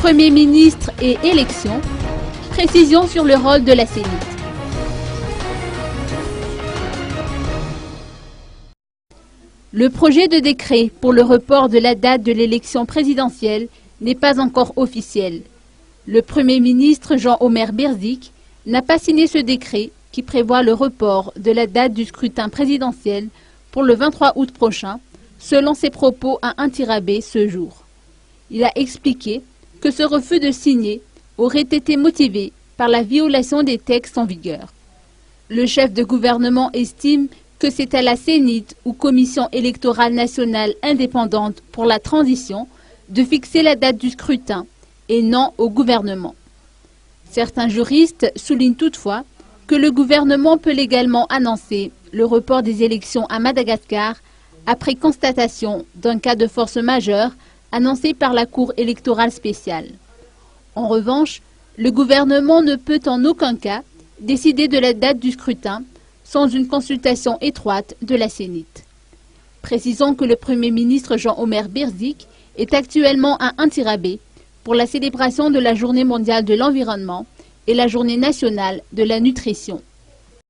Premier ministre et élections. Précision sur le rôle de la CENIT. Le projet de décret pour le report de la date de l'élection présidentielle n'est pas encore officiel. Le Premier ministre Jean-Omer Berzikh n'a pas signé ce décret qui prévoit le report de la date du scrutin présidentiel pour le 23 août prochain, selon ses propos à Intirabé ce jour. Il a expliqué que ce refus de signer aurait été motivé par la violation des textes en vigueur. Le chef de gouvernement estime que c'est à la CENIT ou Commission électorale nationale indépendante pour la transition de fixer la date du scrutin et non au gouvernement. Certains juristes soulignent toutefois que le gouvernement peut légalement annoncer le report des élections à Madagascar après constatation d'un cas de force majeure annoncé par la Cour électorale spéciale. En revanche, le gouvernement ne peut en aucun cas décider de la date du scrutin sans une consultation étroite de la CENIT. Précisons que le Premier ministre Jean-Omer Berzikh est actuellement à Intirabé pour la célébration de la Journée mondiale de l'environnement et la Journée nationale de la nutrition.